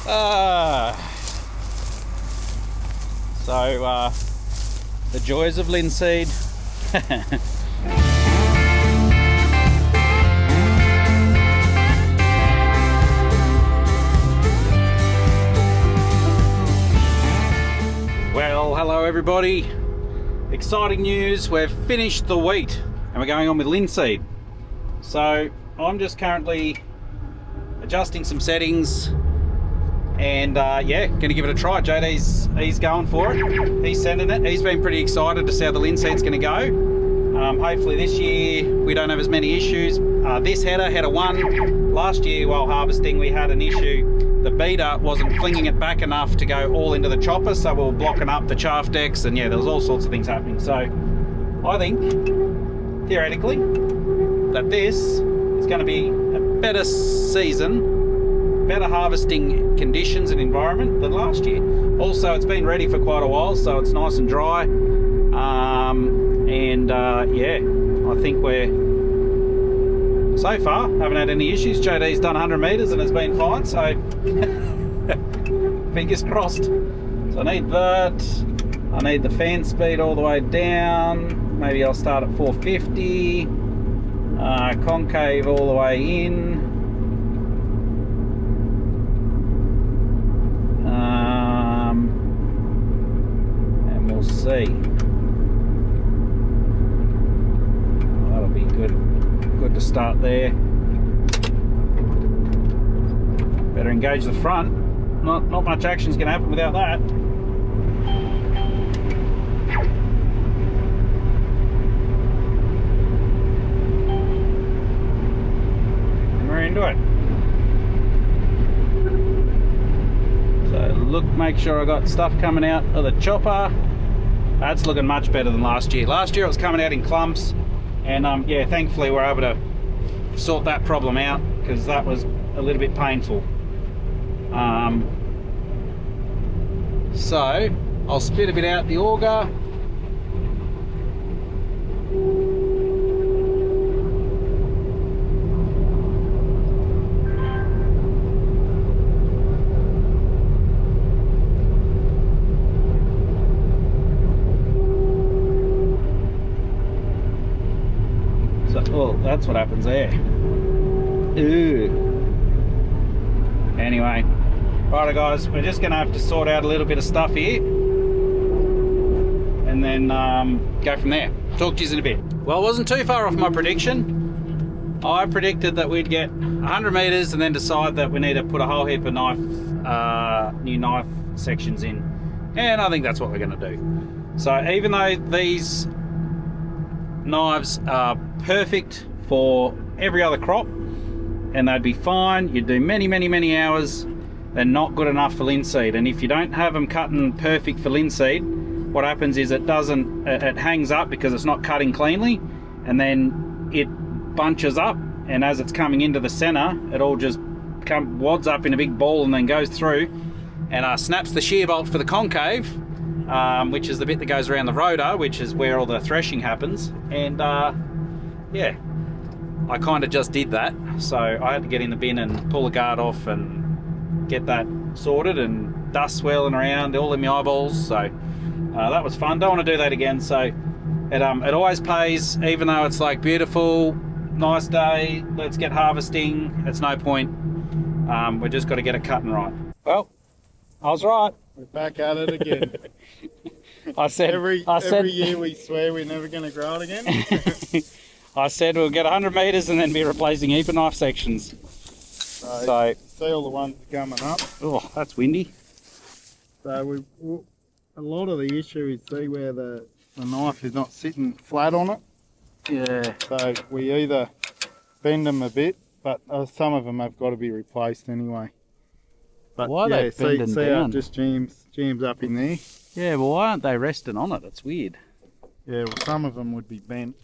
So the joys of linseed. Well, hello everybody. Exciting news, we've finished the wheat and we're going on with linseed. So I'm just currently adjusting some settings and yeah, gonna give it a try. JD's he's going for it. He's sending it. He's been pretty excited to see how the linseed's gonna go. Hopefully this year we don't have as many issues. This header 1, last year while harvesting we had an issue. The beater wasn't flinging it back enough to go all into the chopper, so we were blocking up the chaff decks, and yeah, there was all sorts of things happening. So I think, theoretically, that this is going to be a better season, better harvesting conditions and environment than last year. Also, it's been ready for quite a while, so it's nice and dry. Yeah, I think we're, so far, haven't had any issues. JD's done 100 metres and it's been fine, so fingers crossed. So I need that. I need the fan speed all the way down. Maybe I'll start at 450. Concave all the way in. And we'll see. That'll be good. Good to start there. Better engage the front. Not much action's going to happen without that. And we're into it. So look, make sure I got stuff coming out of the chopper. That's looking much better than last year. Last year it was coming out in clumps. And yeah, thankfully we're able to sort that problem out because that was a little bit painful. So I'll spit a bit out the auger. Well, that's what happens there. Ew. Anyway, righto guys, we're just gonna have to sort out a little bit of stuff here and then go from there. Talk to you in a bit. Well, it wasn't too far off my prediction. I predicted that we'd get 100 metres and then decide that we need to put a whole heap of new knife sections in. And I think that's what we're gonna do. So even though these knives are perfect for every other crop and they'd be fine, you'd do many hours, they're not good enough for linseed. And if you don't have them cutting perfect for linseed, what happens is it hangs up because it's not cutting cleanly, and then it bunches up, and as it's coming into the center it all just wads up in a big ball and then goes through and snaps the shear bolt for the concave, which is the bit that goes around the rotor, which is where all the threshing happens. And yeah, I kind of just did that, so I had to get in the bin and pull the guard off and get that sorted, and dust swirling around all in my eyeballs. So that was fun. Don't want to do that again. So it always pays, even though it's like beautiful, nice day, let's get harvesting. It's no point. We just got to get it cut and right. Well, I was right. We're back at it again. I said every year we swear we're never going to grow it again. I said we'll get 100 metres and then be replacing heap of knife sections. So see all the ones coming up. Oh, that's windy. So a lot of the issue is see where the knife is not sitting flat on it. Yeah. So we either bend them a bit, but some of them have got to be replaced anyway. But why are they bending see down? How it just jams up in there. Yeah, well, why aren't they resting on it? It's weird. Yeah, well, some of them would be bent.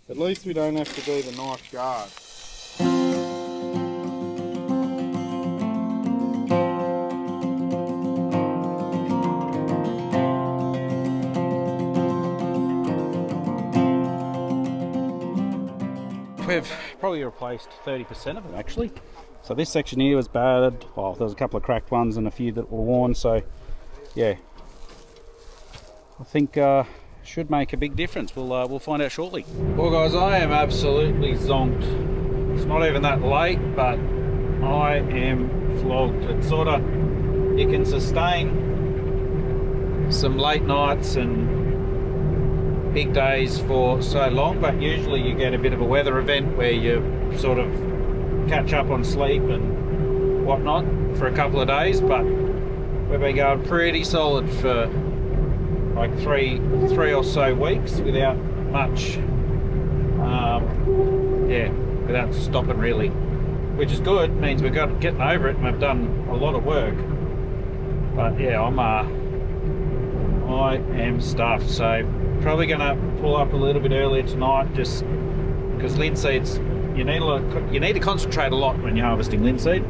At least we don't have to do the knife guard. We've probably replaced 30% of them actually. So this section here was bad. Well, there was a couple of cracked ones and a few that were worn, so yeah, I think should make a big difference. We'll find out shortly. Well guys, I am absolutely zonked. It's not even that late, but I am flogged. It's sort of, you can sustain some late nights and big days for so long, but usually you get a bit of a weather event where you sort of catch up on sleep and whatnot for a couple of days, but we've been going pretty solid for like three or so weeks without much, without stopping really, which is good. It means we're getting over it and we've done a lot of work. But yeah, I am stuffed, so probably going to pull up a little bit earlier tonight, just because linseeds, you need to concentrate a lot when you're harvesting linseed.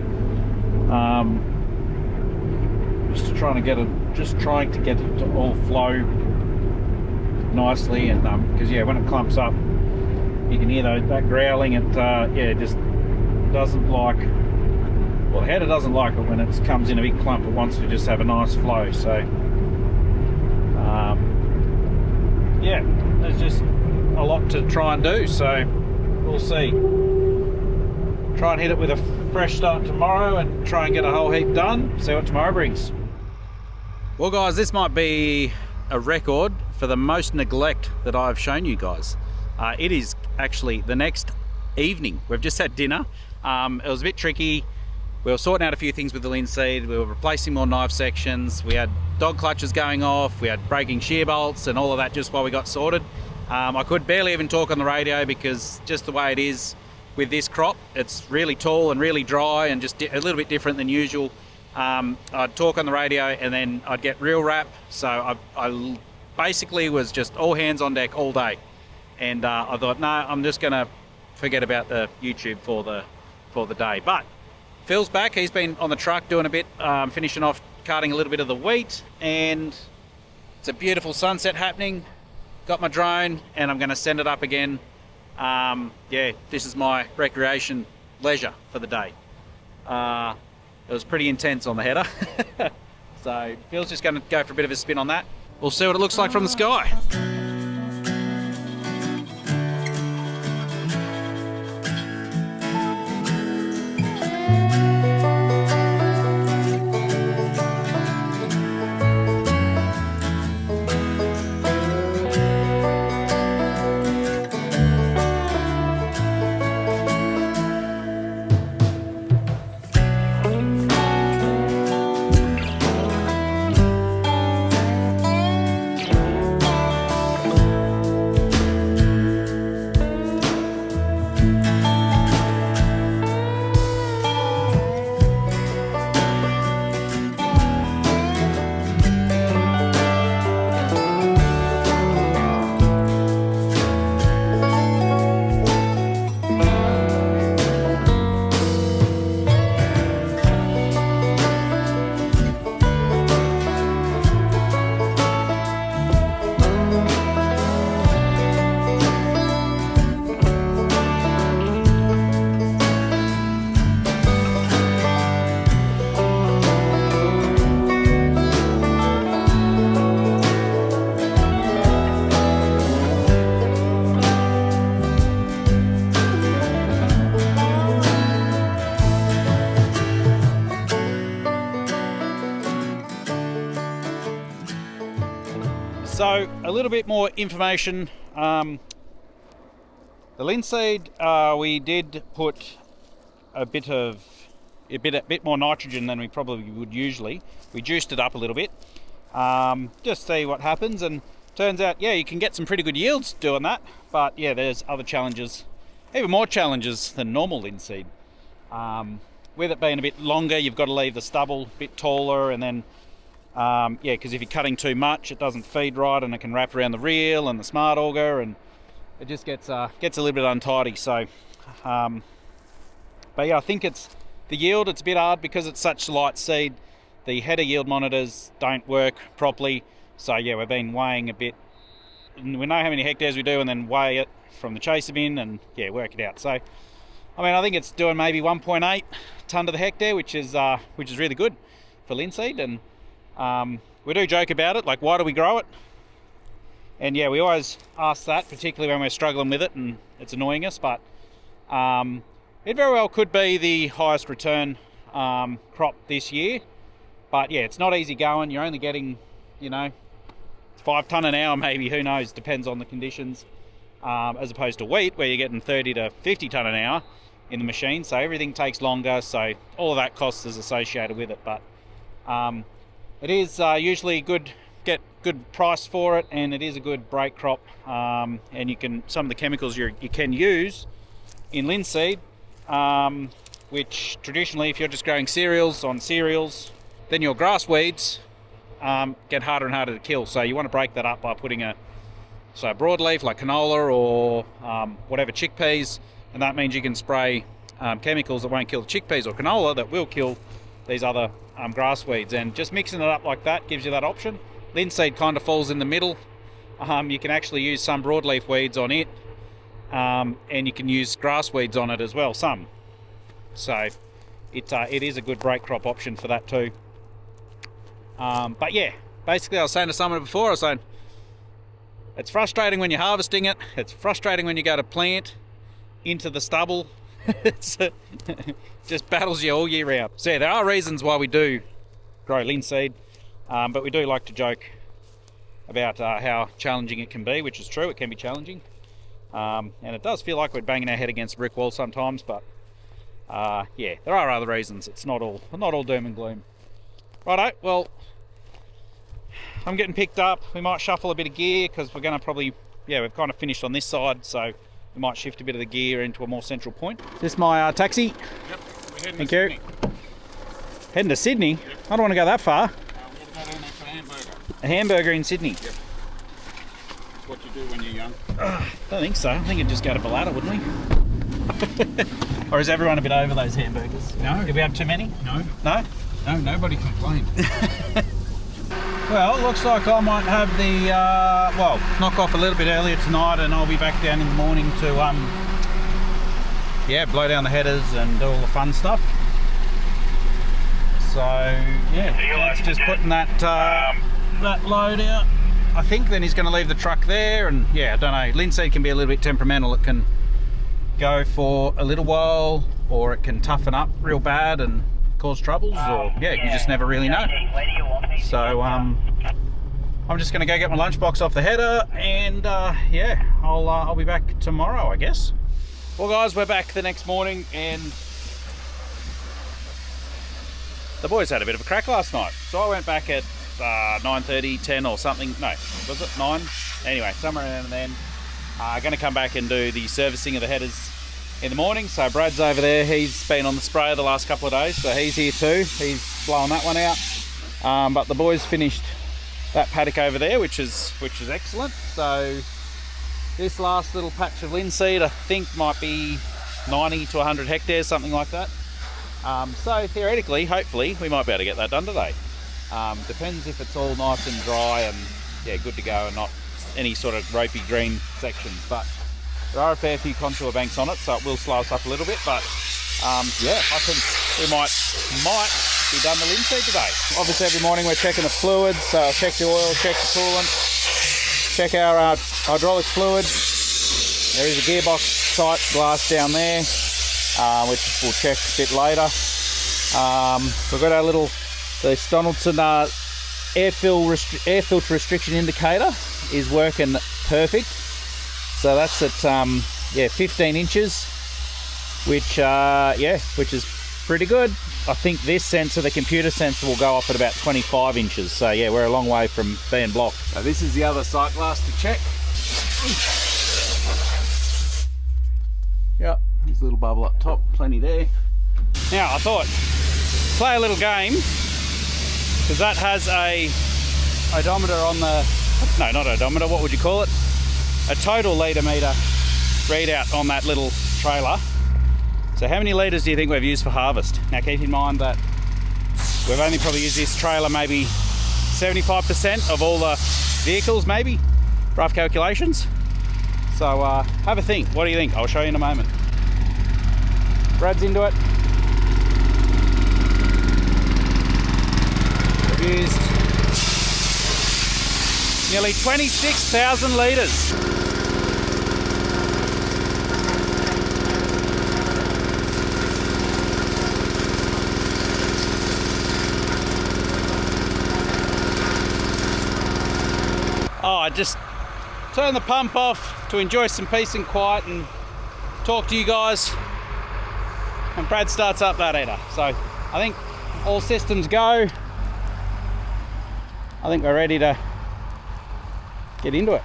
Just trying to get it to all flow nicely, and because yeah, when it clumps up, you can hear that growling. It just doesn't like. Well, the header doesn't like it when it comes in a big clump. It wants to just have a nice flow. So yeah, there's just a lot to try and do. So we'll see. Try and hit it with a fresh start tomorrow and try and get a whole heap done. See what tomorrow brings. Well guys, this might be a record for the most neglect that I've shown you guys. It is actually the next evening. We've just had dinner. It was a bit tricky. We were sorting out a few things with the linseed. We were replacing more knife sections. We had dog clutches going off. We had breaking shear bolts and all of that just while we got sorted. I could barely even talk on the radio because just the way it is with this crop, it's really tall and really dry and just a little bit different than usual. I'd talk on the radio and then I'd get real rap. So I basically was just all hands on deck all day. And I thought, no, I'm just gonna forget about the YouTube for the day. But Phil's back. He's been on the truck doing a bit, finishing off carting a little bit of the wheat, and it's a beautiful sunset happening. Got my drone and I'm gonna send it up again. Yeah, this is my recreation leisure for the day. It was pretty intense on the header. So Phil's just gonna go for a bit of a spin on that. We'll see what it looks like from the sky. So a little bit more information. The linseed, we did put a bit more nitrogen than we probably would usually. We juiced it up a little bit, just see what happens, and turns out, yeah, you can get some pretty good yields doing that. But yeah, there's other challenges, even more challenges than normal linseed. With it being a bit longer, you've got to leave the stubble a bit taller, and then yeah, because if you're cutting too much, it doesn't feed right, and it can wrap around the reel and the smart auger, and it just gets a little bit untidy. So, but yeah, I think it's the yield. It's a bit hard because it's such light seed. The header yield monitors don't work properly. So yeah, we've been weighing a bit. We know how many hectares we do, and then weigh it from the chaser bin, and yeah, work it out. So I mean, I think it's doing maybe 1.8 tonne to the hectare, which is really good for linseed. And we do joke about it, like, why do we grow it? And yeah, we always ask that, particularly when we're struggling with it and it's annoying us. But it very well could be the highest return crop this year. But yeah, it's not easy going. You're only getting, 5 tonne an hour maybe, who knows, depends on the conditions. As opposed to wheat, where you're getting 30 to 50 tonne an hour in the machine, so everything takes longer, so all of that cost is associated with it. But it is usually get good price for it, and it is a good break crop, and some of the chemicals you can use in linseed, which traditionally, if you're just growing cereals, then your grass weeds get harder and harder to kill, so you want to break that up by putting a broadleaf like canola or whatever, chickpeas, and that means you can spray chemicals that won't kill the chickpeas or canola that will kill these other grass weeds. And just mixing it up like that gives you that option. Linseed kind of falls in the middle. You can actually use some broadleaf weeds on it, and you can use grass weeds on it as well, some. So it is a good break crop option for that too. But yeah, basically I was saying to someone before, it's frustrating when you're harvesting it. It's frustrating when you go to plant into the stubble. It's just battles you all year round. So yeah, there are reasons why we do grow linseed, but we do like to joke about how challenging it can be, which is true. It can be challenging, and it does feel like we're banging our head against a brick wall sometimes. But yeah, there are other reasons. It's not all doom and gloom. Righto, well, I'm getting picked up. We might shuffle a bit of gear because we're going to probably, we've kind of finished on this side, so we might shift a bit of the gear into a more central point. Is this my taxi? Yep, we're heading Thank to you. Sydney. Heading to Sydney? Yep. I don't want to go that far. We're going to go down there for a hamburger. A hamburger in Sydney? Yep. That's what you do when you're young. I don't think so. I think it'd just go to Ballada, wouldn't we? Or is everyone a bit over those hamburgers? No. Did we have too many? No. No? No, nobody complained. Well, looks like I might have the, knock off a little bit earlier tonight, and I'll be back down in the morning to, blow down the headers and do all the fun stuff. So, yeah, it's just putting that load out. I think then he's going to leave the truck there, and yeah, I don't know. Linseed can be a little bit temperamental. It can go for a little while, or it can toughen up real bad and cause troubles, or you just never really know. So I'm just going to go get my lunchbox off the header, and I'll be back tomorrow, I guess. Well, guys, we're back the next morning, and the boys had a bit of a crack last night. So I went back at 9:30, 10 or something. No, was it 9? Anyway, somewhere around then. Going to come back and do the servicing of the headers in the morning. So Brad's over there. He's been on the sprayer the last couple of days, so he's here too. He's blowing that one out. But the boys finished that paddock over there, which is excellent. So this last little patch of linseed, I think, might be 90 to 100 hectares, something like that. So theoretically, hopefully, we might be able to get that done today. Depends if it's all nice and dry and good to go, and not any sort of ropey green sections. But there are a fair few contour banks on it, so it will slow us up a little bit. But I think we might be done the linseed today. Obviously, every morning we're checking the fluids. So I'll check the oil, check the coolant, check our hydraulic fluid. There is a gearbox sight glass down there, which we'll check a bit later. We've got our the Donaldson air filter restriction indicator is working perfect. So that's at 15 inches, which is pretty good. I think this sensor, the computer sensor, will go off at about 25 inches. So yeah, we're a long way from being blocked. So this is the other sight glass to check. Yep, there's a little bubble up top, plenty there. Now I thought, play a little game, because that has a odometer on the, no, not odometer, what would you call it? A total litre meter readout on that little trailer. So how many litres do you think we've used for harvest? Now keep in mind that we've only probably used this trailer maybe 75% of all the vehicles, maybe, rough calculations. So have a think, what do you think? I'll show you in a moment. Brad's into it. We've used nearly 26,000 litres. Oh, I just turned the pump off to enjoy some peace and quiet and talk to you guys. And Brad starts up that header. So I think all systems go. I think we're ready to get into it.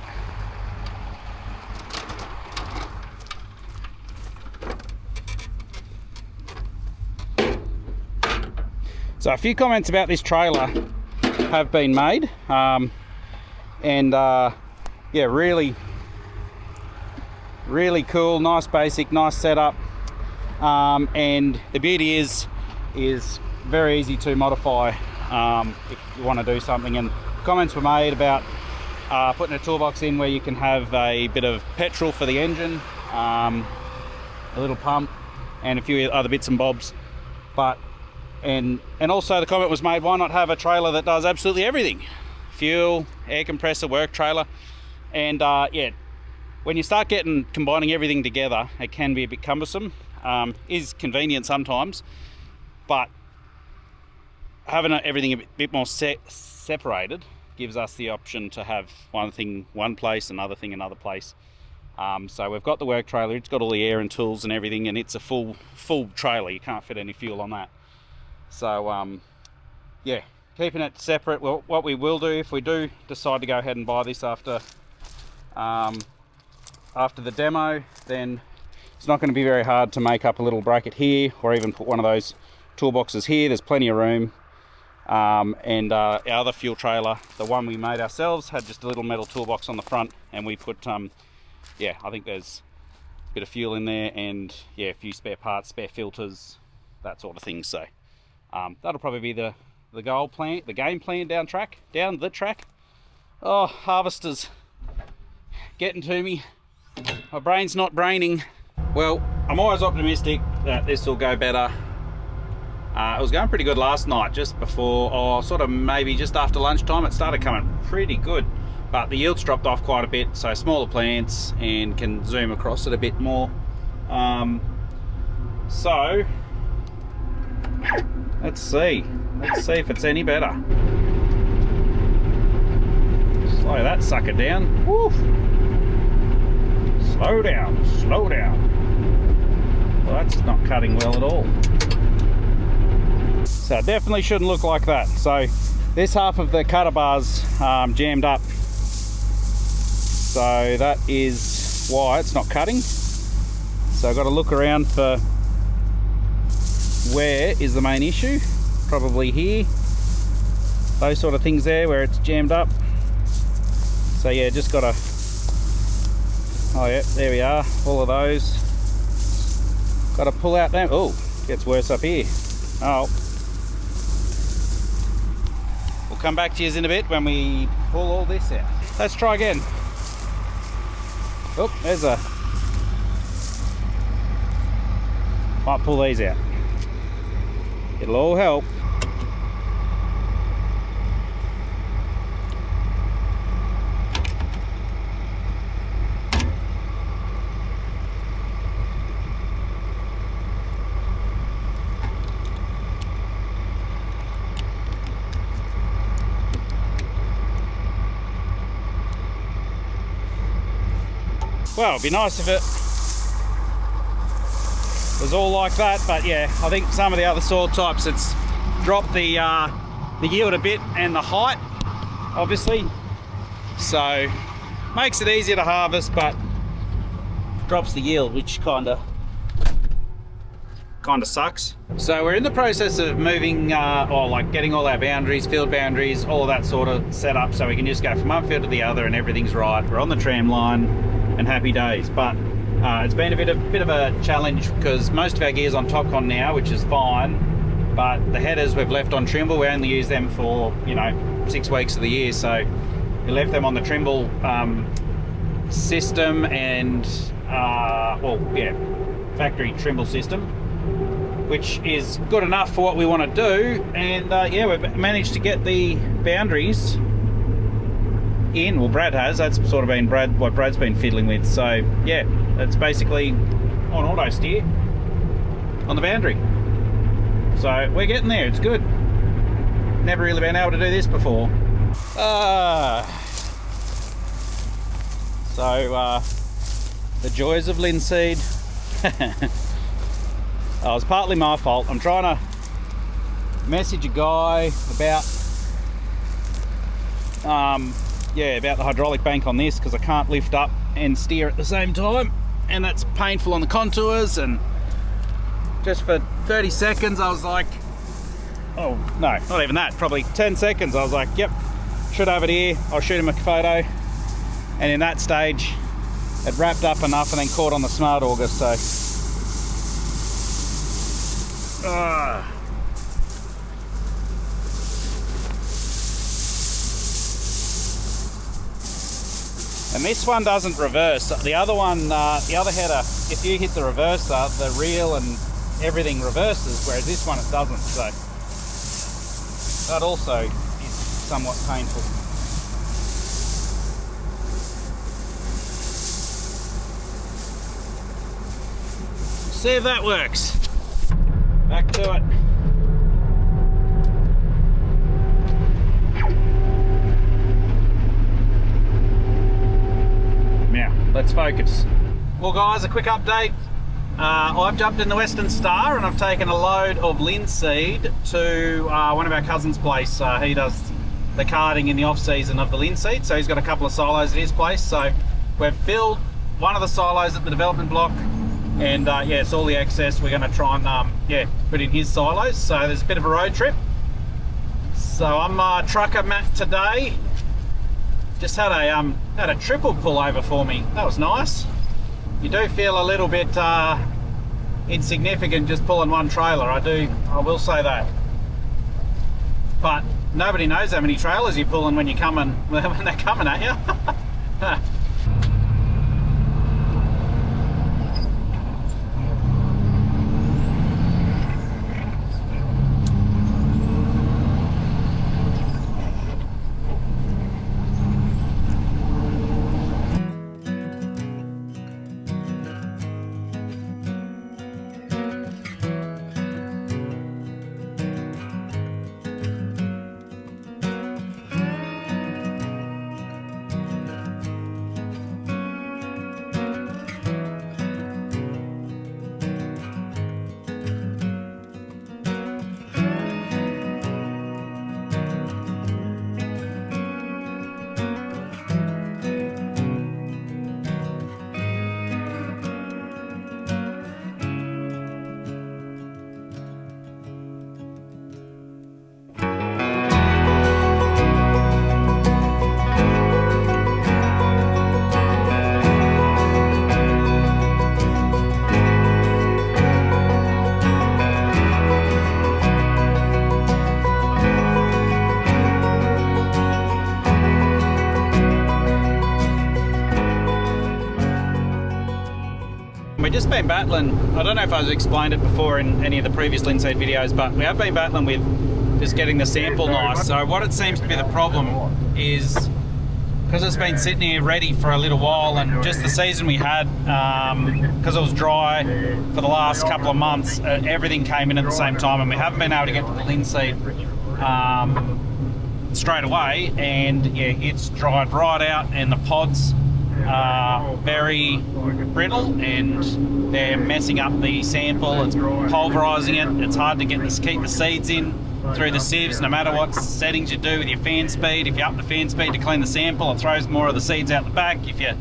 So a few comments about this trailer have been made. Yeah, really cool, nice basic, nice setup, and the beauty is very easy to modify if you want to do something. And comments were made about putting a toolbox in where you can have a bit of petrol for the engine, a little pump, and a few other bits and bobs. And also the comment was made, why not have a trailer that does absolutely everything? Fuel, air compressor, work trailer. And yeah, when you start combining everything together, it can be a bit cumbersome. Is convenient sometimes, but having everything a bit more separated gives us the option to have one thing one place, another thing another place. So we've got the work trailer, it's got all the air and tools and everything, and it's a full trailer. You can't fit any fuel on that. So yeah, keeping it separate. Well, what we will do if we do decide to go ahead and buy this after the demo, then it's not going to be very hard to make up a little bracket here, or even put one of those toolboxes here. There's plenty of room. And our other fuel trailer, the one we made ourselves, had just a little metal toolbox on the front, and we put yeah, I think there's a bit of fuel in there, and yeah, a few spare parts, spare filters, that sort of thing. So that'll probably be the game plan down the track. Oh, harvesters getting to me. My brain's not braining. Well, I'm always optimistic that this will go better. It was going pretty good last night, just before, or sort of maybe just after lunchtime. It started coming pretty good, but the yields dropped off quite a bit, so smaller plants and can zoom across it a bit more. So let's see if it's any better. Slow that sucker down. Woo. Slow down. Well, that's not cutting well at all. So it definitely shouldn't look like that. So this half of the cutter bar's jammed up. So that is why it's not cutting. So I've got to look around for where is the main issue. Probably here. Those sort of things there where it's jammed up. So yeah, just got to... Oh yeah, there we are. All of those. Got to pull out them. Oh, gets worse up here. Oh. We'll come back to you in a bit when we pull all this out. Let's try again. Oh, there's a... Might pull these out. It'll all help. Well, it'd be nice if it was all like that, but yeah, I think some of the other soil types, it's dropped the yield a bit and the height, obviously. So makes it easier to harvest, but drops the yield, which kind of sucks. So we're in the process of moving, or like getting all our boundaries, field boundaries, all of that sort of set up, so we can just go from one field to the other and everything's right. We're on the tram line and happy days. But it's been a bit of a challenge because most of our gear's on Topcon now, which is fine, but the headers we've left on Trimble. We only use them for 6 weeks of the year, so we left them on the Trimble system and well, yeah, factory Trimble system. which is good enough for what we want to do. And yeah, we've managed to get the boundaries in. Well, Brad has. That's sort of been what Brad's been fiddling with. So yeah, it's basically on auto steer on the boundary. So we're getting there. It's good. Never really been able to do this before. So the joys of linseed. Oh, it's partly my fault. I'm trying to message a guy about about the hydraulic bank on this, because I can't lift up and steer at the same time, and that's painful on the contours. And just for 30 seconds I was like, oh no, not even that, probably 10 seconds I was like, yep, should have it here, I'll shoot him a photo. And in that stage it wrapped up enough and then caught on the smart auger. So and this one doesn't reverse. The other one, the other header, if you hit the reverser, the reel and everything reverses, whereas this one it doesn't. So that also is somewhat painful. See if that works. Back to it. Now, let's focus. Well guys, a quick update. I've jumped in the Western Star and I've taken a load of linseed to one of our cousin's place. He does the carting in the off season of the linseed, so he's got a couple of silos at his place. So we've filled one of the silos at the development block, and yeah, it's all the excess we're going to try and put in his silos. So there's a bit of a road trip. So I'm trucker Matt today. Just had a triple pull over for me. That was nice. You do feel a little bit insignificant just pulling one trailer. I will say that. But nobody knows how many trailers you're pulling when you're coming when they're coming at you. We've just been battling, I don't know if I've explained it before in any of the previous linseed videos, but we have been battling with just getting the sample nice. So what it seems to be the problem is, because it's been sitting here ready for a little while, and just the season we had, because it was dry for the last couple of months, everything came in at the same time, and we haven't been able to get to the linseed straight away. And yeah, it's dried right out, and the pods are very brittle and they're messing up the sample. It's pulverising it. It's hard to keep the seeds in through the sieves, no matter what settings you do with your fan speed. If you up the fan speed to clean the sample, it throws more of the seeds out the back. If you,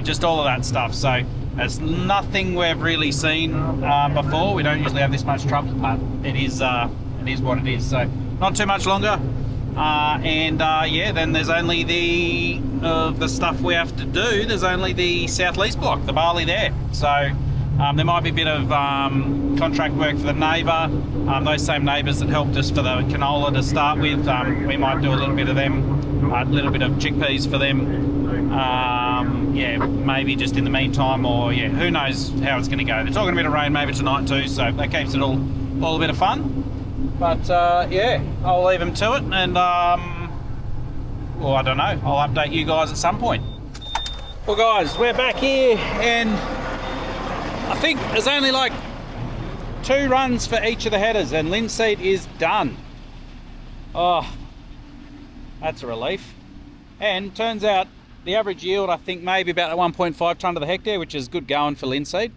just all of that stuff. So it's nothing we've really seen before. We don't usually have this much trouble, but it is what it is. So not too much longer. Then there's only the stuff we have to do. There's only the south lease block, the barley there. So there might be a bit of contract work for the neighbour. Those same neighbours that helped us for the canola to start with. We might do a little bit of them, a little bit of chickpeas for them. yeah, maybe just in the meantime, or yeah, who knows how it's going to go. They're talking a bit of rain maybe tonight too, so that keeps it all a bit of fun. But yeah, I'll leave them to it, and well, I don't know, I'll update you guys at some point. Well guys, we're back here, and I think there's only like 2 runs for each of the headers, and linseed is done. Oh, that's a relief. And turns out the average yield, I think maybe about 1.5 tonne to the hectare, which is good going for linseed.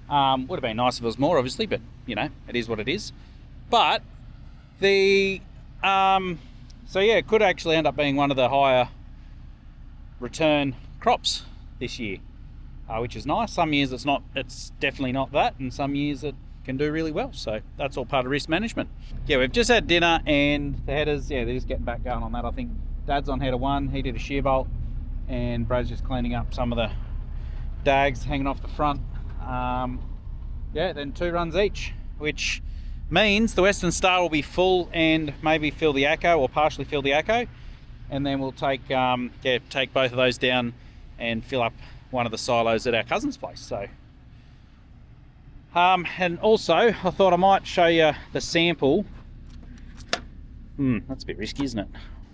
Would have been nice if it was more, obviously, but you know, it is what it is. But the so yeah, it could actually end up being one of the higher return crops this year, which is nice. Some years it's definitely not that, and some years it can do really well. So that's all part of risk management. Yeah, we've just had dinner, and the headers, yeah, they're just getting back going on that. I think Dad's on header 1, he did a shear bolt, and Brad's just cleaning up some of the dags hanging off the front. Yeah, then 2 runs each, which means the Western Star will be full and maybe fill the Acco, or partially fill the Acco, and then we'll take take both of those down and fill up one of the silos at our cousin's place. So and also I thought I might show you the sample. That's a bit risky, isn't it?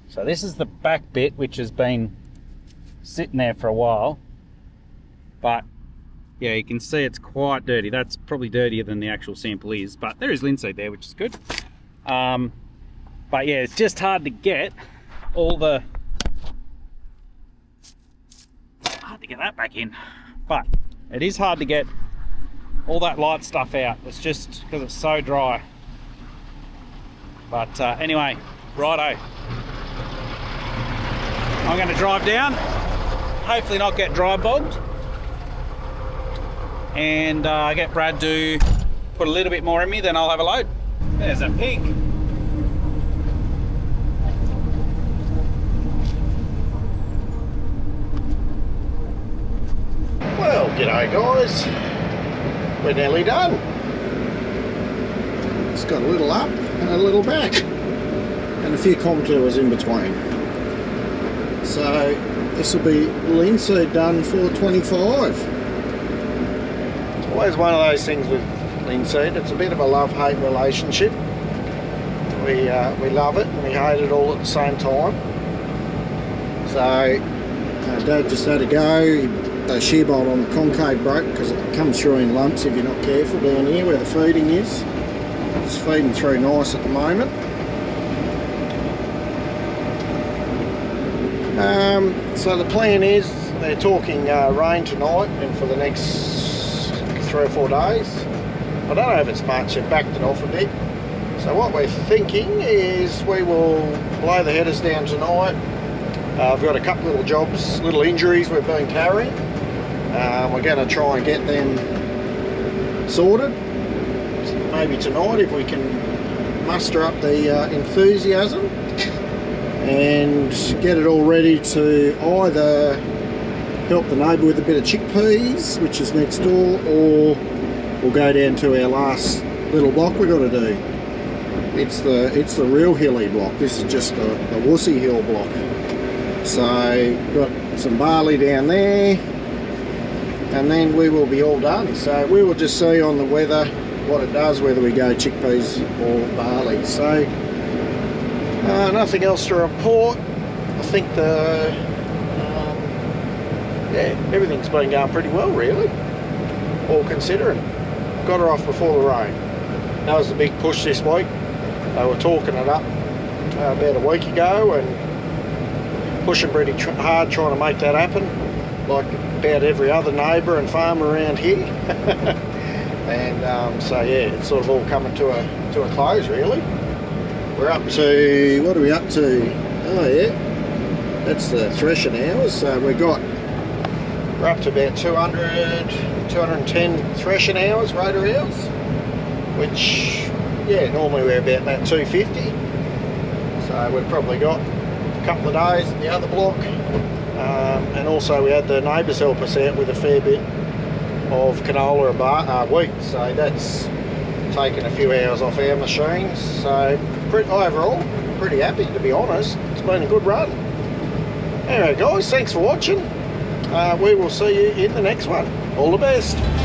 So this is the back bit, which has been sitting there for a while, but yeah, you can see it's quite dirty. That's probably dirtier than the actual sample is, but there is linseed there, which is good. But yeah, it's just hard to get all the... Hard to get that back in. But it is hard to get all that light stuff out. It's just because it's so dry. But anyway, righto. I'm going to drive down, hopefully not get dry bogged, and get Brad to put a little bit more in me, then I'll have a load. There's a pig. Well, g'day guys. We're nearly done. It's got a little up and a little back, and a few contours in between. So this will be linseed done for 25. Always one of those things with linseed. It's a bit of a love-hate relationship. We love it and we hate it all at the same time. So Dad just had a go. The shear bolt on the concave broke because it comes through in lumps if you're not careful down here where the feeding is. It's feeding through nice at the moment. So the plan is they're talking rain tonight and for the next 3 or 4 days. I don't know if it's much, they've backed it off a bit. So what we're thinking is we will blow the headers down tonight. I've got a couple little jobs, little injuries we've been carrying. We're going to try and get them sorted. Maybe tonight if we can muster up the enthusiasm and get it all ready to either help the neighbour with a bit of chickpeas, which is next door, or we'll go down to our last little block we've got to do. It's the real hilly block. This is just the wussy hill block. So got some barley down there, and then we will be all done. So we will just see on the weather what it does, whether we go chickpeas or barley. So nothing else to report. I think yeah, everything's been going pretty well really, all considering. Got her off before the rain. That was the big push this week. They were talking it up about a week ago and pushing pretty hard trying to make that happen, like about every other neighbour and farmer around here. And so yeah, it's sort of all coming to a close really. We're up to, what are we up to? Oh yeah, that's the threshing hours. So we're up to about 210 threshing hours, rotor hours, which yeah, normally we're about that 250. So we've probably got a couple of days at the other block, and also we had the neighbours help us out with a fair bit of canola and wheat, so that's taken a few hours off our machines. So overall pretty happy, to be honest. It's been a good run. Anyway guys, thanks for watching. we will see you in the next one. All the best.